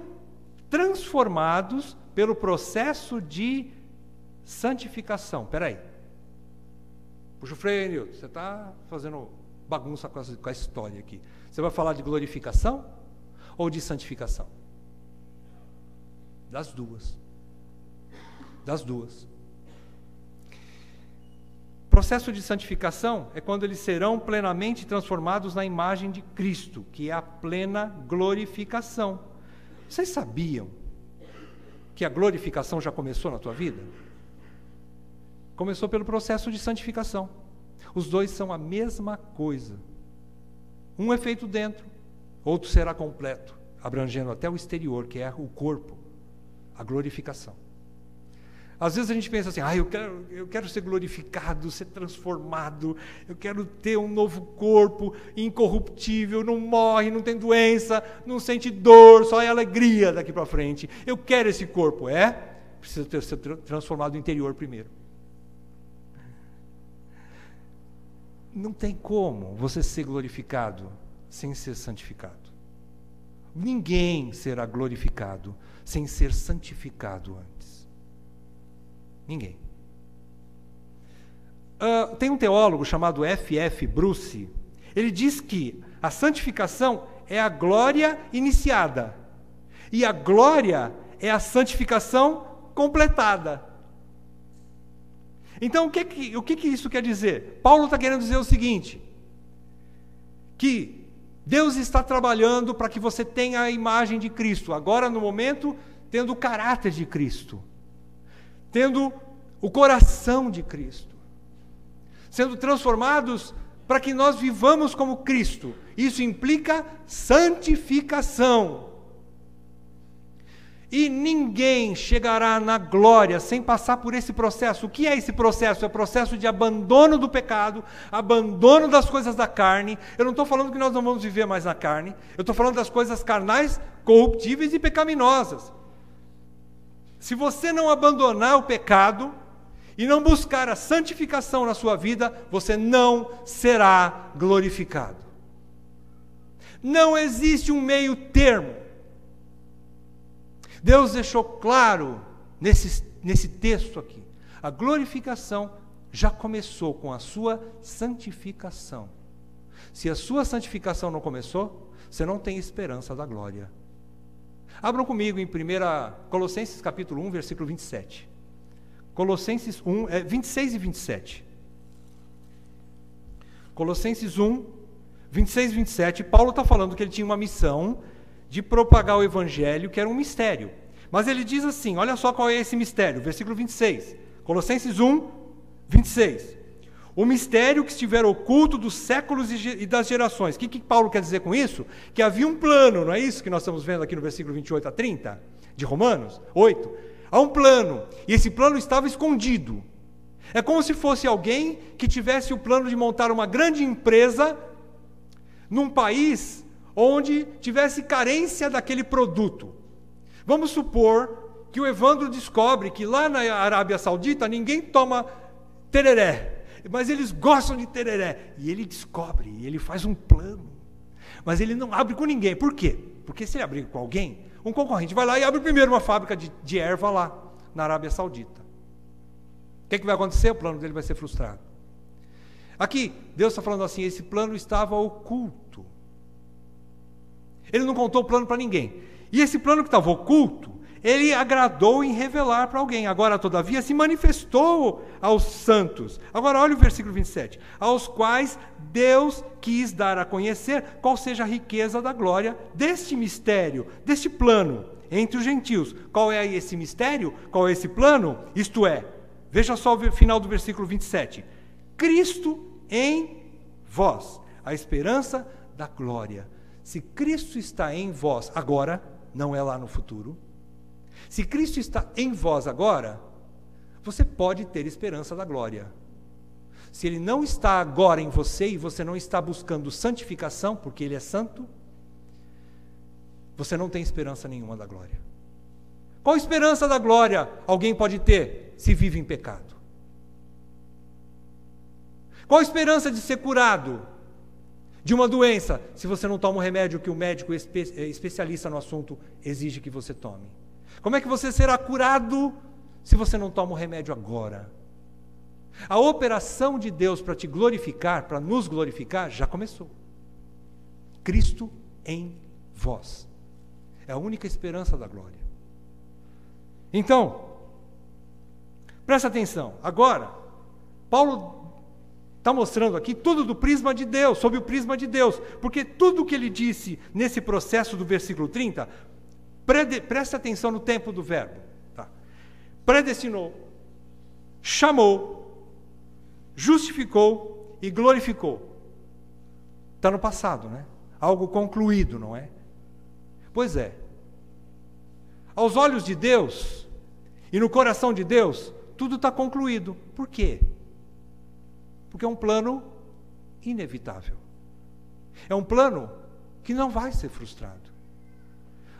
transformados pelo processo de santificação. Espera aí. Puxa o freio, Nilton. Você está fazendo bagunça com a história aqui. Você vai falar de glorificação ou de santificação? Das duas. Das duas. O processo de santificação é quando eles serão plenamente transformados na imagem de Cristo, que é a plena glorificação. Vocês sabiam que a glorificação já começou na tua vida? Começou pelo processo de santificação. Os dois são a mesma coisa. Um é feito dentro, outro será completo, abrangendo até o exterior, que é o corpo, a glorificação. Às vezes a gente pensa assim, eu quero ser glorificado, ser transformado, eu quero ter um novo corpo incorruptível, não morre, não tem doença, não sente dor, só é alegria daqui para frente. Eu quero esse corpo. Precisa ser transformado no interior primeiro. Não tem como você ser glorificado sem ser santificado. Ninguém será glorificado sem ser santificado antes. Ninguém. Tem um teólogo chamado F.F. Bruce. Ele diz que a santificação é a glória iniciada e a glória é a santificação completada. Então, o que isso quer dizer? Paulo está querendo dizer o seguinte, que Deus está trabalhando para que você tenha a imagem de Cristo, agora no momento, tendo o caráter de Cristo, tendo o coração de Cristo, sendo transformados para que nós vivamos como Cristo. Isso implica santificação. E ninguém chegará na glória sem passar por esse processo. O que é esse processo? É o processo de abandono do pecado, abandono das coisas da carne. Eu não estou falando que nós não vamos viver mais na carne, eu estou falando das coisas carnais, corruptíveis e pecaminosas. Se você não abandonar o pecado e não buscar a santificação na sua vida, você não será glorificado. Não existe um meio termo. Deus deixou claro nesse texto aqui. A glorificação já começou com a sua santificação. Se a sua santificação não começou, você não tem esperança da glória. Abram comigo em Colossenses capítulo 1, versículo 27. Colossenses 1, 26 e 27. Colossenses 1, 26 e 27. Paulo está falando que ele tinha uma missão de propagar o evangelho, que era um mistério. Mas ele diz assim, olha só qual é esse mistério, versículo 26. Colossenses 1, 26. O mistério que estiver oculto dos séculos e das gerações. O que Paulo quer dizer com isso? Que havia um plano, não é isso que nós estamos vendo aqui no versículo 28 a 30, de Romanos 8? Há um plano, e esse plano estava escondido. É como se fosse alguém que tivesse o plano de montar uma grande empresa num país onde tivesse carência daquele produto. Vamos supor que o Evandro descobre que lá na Arábia Saudita ninguém toma tereré, mas eles gostam de tereré. E ele descobre, e ele faz um plano. Mas ele não abre com ninguém. Por quê? Porque se ele abrir com alguém, um concorrente vai lá e abre primeiro uma fábrica de erva lá, na Arábia Saudita. O que vai acontecer? O plano dele vai ser frustrado. Aqui, Deus está falando assim, esse plano estava oculto. Ele não contou o plano para ninguém. E esse plano que estava oculto, ele agradou em revelar para alguém. Agora, todavia, se manifestou aos santos. Agora, olha o versículo 27. Aos quais Deus quis dar a conhecer qual seja a riqueza da glória deste mistério, deste plano entre os gentios. Qual é esse mistério? Qual é esse plano? Isto é, veja só o final do versículo 27. Cristo em vós, a esperança da glória. Se Cristo está em vós agora, não é lá no futuro. Se Cristo está em vós agora, você pode ter esperança da glória. Se Ele não está agora em você e você não está buscando santificação, porque Ele é santo, você não tem esperança nenhuma da glória. Qual esperança da glória alguém pode ter se vive em pecado? Qual esperança de ser curado de uma doença se você não toma o remédio que o médico especialista no assunto exige que você tome? Como é que você será curado se você não toma o remédio agora? A operação de Deus para te glorificar, para nos glorificar, já começou. Cristo em vós. É a única esperança da glória. Então, presta atenção. Agora, Paulo está mostrando aqui tudo do prisma de Deus, sob o prisma de Deus. Porque tudo o que ele disse nesse processo do versículo 30, presta atenção no tempo do verbo. Tá? Predestinou, chamou, justificou e glorificou. Está no passado, né? Algo concluído, não é? Pois é. Aos olhos de Deus e no coração de Deus, tudo está concluído. Por quê? Porque é um plano inevitável. É um plano que não vai ser frustrado.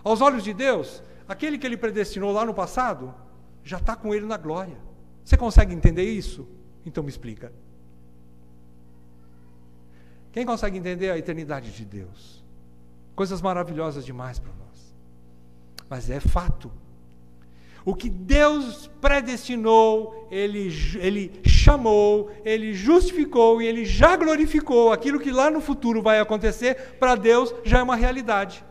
Aos olhos de Deus, aquele que Ele predestinou lá no passado, já está com Ele na glória. Você consegue entender isso? Então me explica. Quem consegue entender a eternidade de Deus? Coisas maravilhosas demais para nós. Mas é fato. O que Deus predestinou, Ele chamou, Ele justificou e Ele já glorificou. Aquilo que lá no futuro vai acontecer, para Deus já é uma realidade.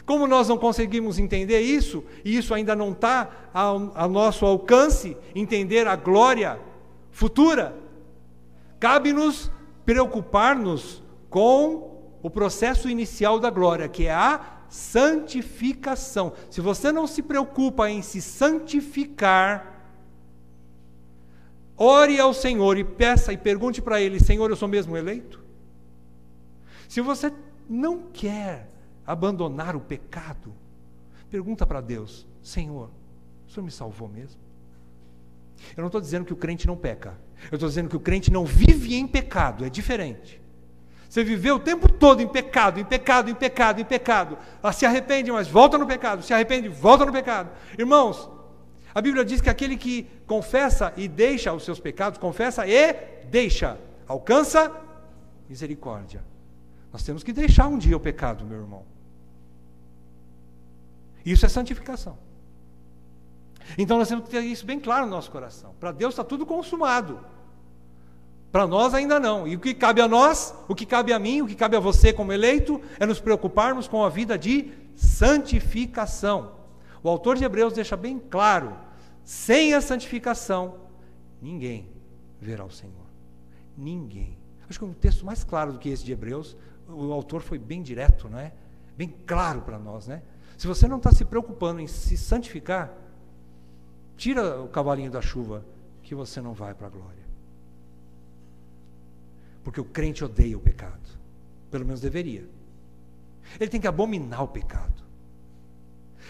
Como nós não conseguimos entender isso, e isso ainda não está ao nosso alcance, entender a glória futura, cabe-nos preocupar-nos com o processo inicial da glória, que é a santificação. Se você não se preocupa em se santificar, ore ao Senhor e peça e pergunte para Ele: Senhor, eu sou mesmo eleito? Se você não quer abandonar o pecado, pergunta para Deus: Senhor, o Senhor me salvou mesmo? Eu não estou dizendo que o crente não peca, eu estou dizendo que o crente não vive em pecado, é diferente. Você viveu o tempo todo em pecado, em pecado, em pecado, em pecado. Se arrepende, mas volta no pecado. Se arrepende, volta no pecado. Irmãos, a Bíblia diz que aquele que confessa e deixa os seus pecados, confessa e deixa, alcança misericórdia. Nós temos que deixar um dia o pecado, meu irmão. Isso é santificação. Então nós temos que ter isso bem claro no nosso coração. Para Deus está tudo consumado. Para nós ainda não. E o que cabe a nós, o que cabe a mim, o que cabe a você como eleito, é nos preocuparmos com a vida de santificação. O autor de Hebreus deixa bem claro: sem a santificação, ninguém verá o Senhor. Ninguém. Acho que um texto mais claro do que esse de Hebreus, o autor foi bem direto, não é? Bem claro para nós, né? Se você não está se preocupando em se santificar, tira o cavalinho da chuva, que você não vai para a glória. Porque o crente odeia o pecado. Pelo menos deveria. Ele tem que abominar o pecado.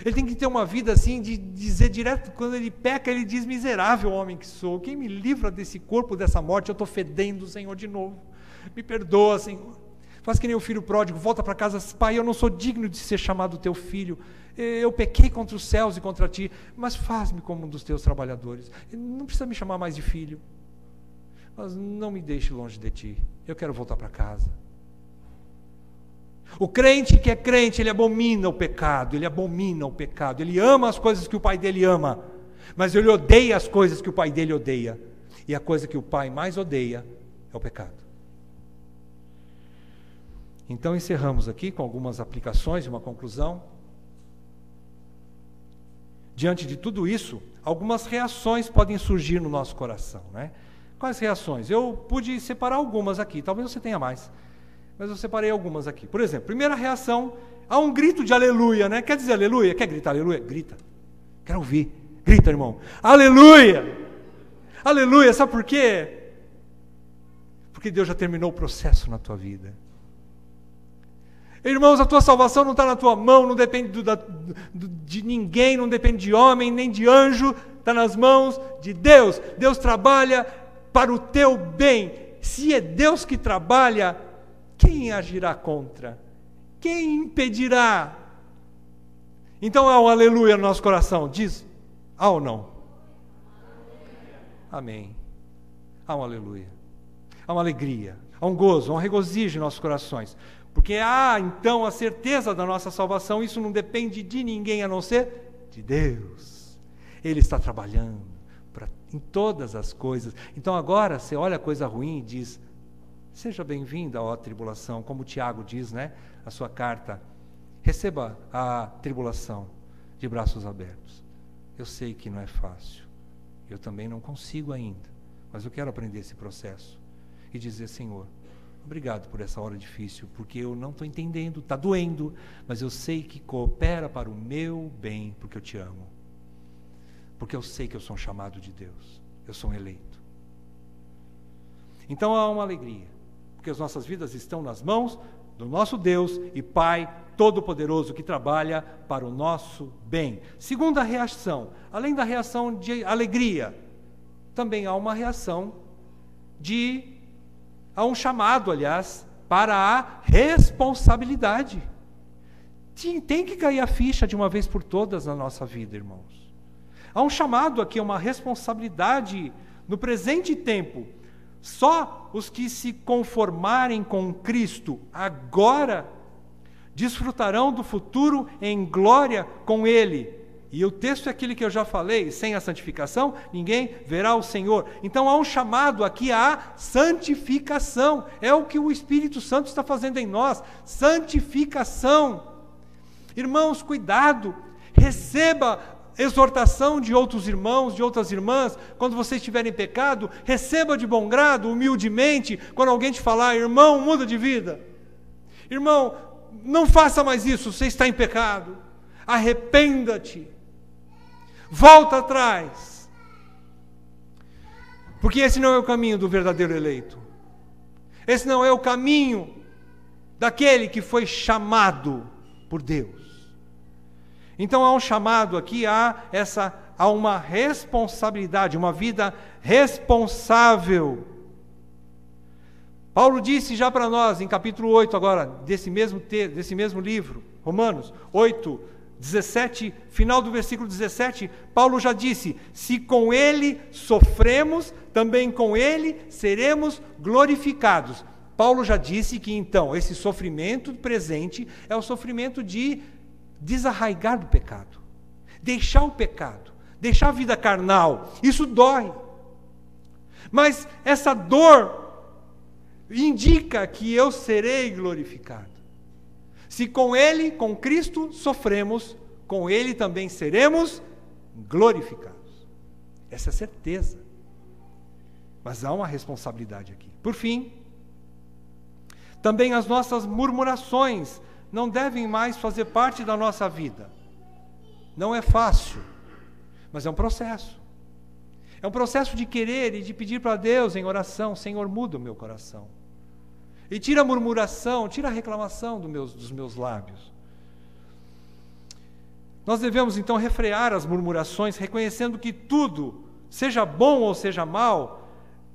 Ele tem que ter uma vida assim, de dizer direto, quando ele peca, ele diz: miserável homem que sou, quem me livra desse corpo, dessa morte? Eu estou fedendo, Senhor, de novo. Me perdoa, Senhor. Faz que nem o filho pródigo, volta para casa, pai, eu não sou digno de ser chamado teu filho, eu pequei contra os céus e contra ti, mas faz-me como um dos teus trabalhadores. Não precisa me chamar mais de filho, mas não me deixe longe de ti, eu quero voltar para casa. O crente que é crente, ele abomina o pecado, ele ama as coisas que o pai dele ama, mas ele odeia as coisas que o pai dele odeia, e a coisa que o pai mais odeia é o pecado. Então encerramos aqui com algumas aplicações e uma conclusão. Diante de tudo isso, algumas reações podem surgir no nosso coração, né? Quais reações? Eu pude separar algumas aqui, talvez você tenha mais, mas eu separei algumas aqui. Por exemplo, primeira reação, há um grito de aleluia, né? Quer dizer aleluia? Quer gritar aleluia? Grita. Quero ouvir. Grita, irmão. Aleluia! Aleluia, sabe por quê? Porque Deus já terminou o processo na tua vida. Irmãos, a tua salvação não está na tua mão, não depende de ninguém, não depende de homem, nem de anjo, está nas mãos de Deus. Deus trabalha para o teu bem. Se é Deus que trabalha, quem agirá contra? Quem impedirá? Então há um aleluia no nosso coração, diz, há ou não? Amém. Há um aleluia, há uma alegria, há um gozo, há um regozijo em nossos corações. Porque há, então, a certeza da nossa salvação, isso não depende de ninguém a não ser de Deus. Ele está trabalhando em todas as coisas. Então agora você olha a coisa ruim e diz, seja bem-vinda, ó tribulação, como Tiago diz, né, a sua carta, receba a tribulação de braços abertos. Eu sei que não é fácil, eu também não consigo ainda, mas eu quero aprender esse processo e dizer, Senhor, obrigado por essa hora difícil, porque eu não estou entendendo, está doendo, mas eu sei que coopera para o meu bem, porque eu te amo. Porque eu sei que eu sou um chamado de Deus, eu sou um eleito. Então há uma alegria, porque as nossas vidas estão nas mãos do nosso Deus e Pai Todo-Poderoso, que trabalha para o nosso bem. Segunda reação, além da reação de alegria, também há uma reação há um chamado, aliás, para a responsabilidade. Tem que cair a ficha de uma vez por todas na nossa vida, irmãos. Há um chamado aqui, uma responsabilidade no presente tempo. Só os que se conformarem com Cristo agora desfrutarão do futuro em glória com Ele. E o texto é aquele que eu já falei, sem a santificação, ninguém verá o Senhor. Então há um chamado aqui à santificação. É o que o Espírito Santo está fazendo em nós, santificação. Irmãos, cuidado, receba exortação de outros irmãos, de outras irmãs, quando você estiver em pecado, receba de bom grado, humildemente, quando alguém te falar, irmão, muda de vida. Irmão, não faça mais isso, você está em pecado. Arrependa-te. Volta atrás, porque esse não é o caminho do verdadeiro eleito, esse não é o caminho daquele que foi chamado por Deus. Então há um chamado aqui, há uma responsabilidade, uma vida responsável. Paulo disse já para nós, em capítulo 8 agora, desse mesmo livro, Romanos 8, 17, final do versículo 17, Paulo já disse, se com ele sofremos, também com ele seremos glorificados. Paulo já disse que então, esse sofrimento presente é o sofrimento de desarraigar do pecado, deixar o pecado, deixar a vida carnal, isso dói. Mas essa dor indica que eu serei glorificado. Se com Ele, com Cristo, sofremos, com Ele também seremos glorificados. Essa é a certeza. Mas há uma responsabilidade aqui. Por fim, também as nossas murmurações não devem mais fazer parte da nossa vida. Não é fácil, mas é um processo. É um processo de querer e de pedir para Deus em oração, Senhor, muda o meu coração. E tira a murmuração, tira a reclamação dos meus lábios. Nós devemos então refrear as murmurações, reconhecendo que tudo, seja bom ou seja mal,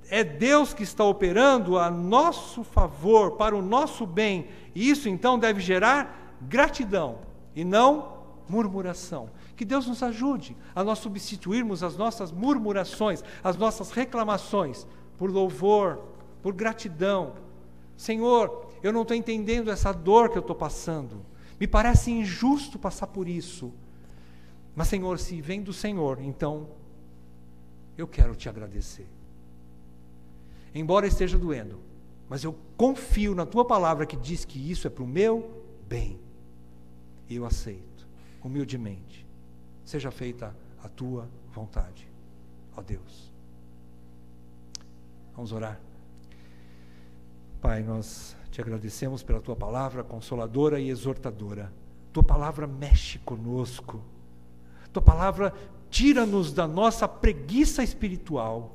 é Deus que está operando a nosso favor, para o nosso bem, e isso então deve gerar gratidão e não murmuração. Que Deus nos ajude a nós substituirmos as nossas murmurações, as nossas reclamações, por louvor, por gratidão. Senhor, eu não estou entendendo essa dor que eu estou passando, me parece injusto passar por isso, mas Senhor, se vem do Senhor, então eu quero te agradecer. Embora esteja doendo, mas eu confio na tua palavra que diz que isso é para o meu bem. E eu aceito, humildemente. Seja feita a tua vontade, ó Deus. Vamos orar. Pai, nós te agradecemos pela tua palavra consoladora e exortadora. Tua palavra mexe conosco. Tua palavra tira-nos da nossa preguiça espiritual.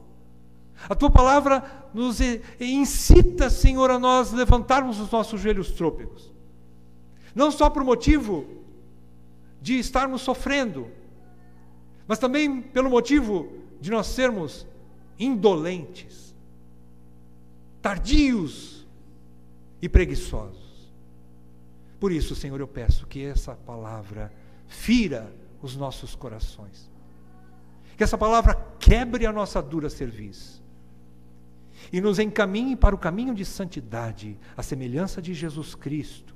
A tua palavra nos incita, Senhor, a nós levantarmos os nossos joelhos trôpegos. Não só por motivo de estarmos sofrendo, mas também pelo motivo de nós sermos indolentes, tardios e preguiçosos. Por isso, Senhor, eu peço que essa palavra fira os nossos corações. Que essa palavra quebre a nossa dura cerviz e nos encaminhe para o caminho de santidade, a semelhança de Jesus Cristo,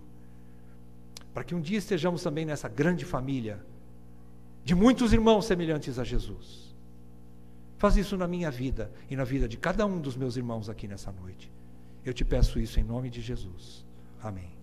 para que um dia estejamos também nessa grande família de muitos irmãos semelhantes a Jesus. Faz isso na minha vida e na vida de cada um dos meus irmãos aqui nessa noite. Eu te peço isso em nome de Jesus. Amém.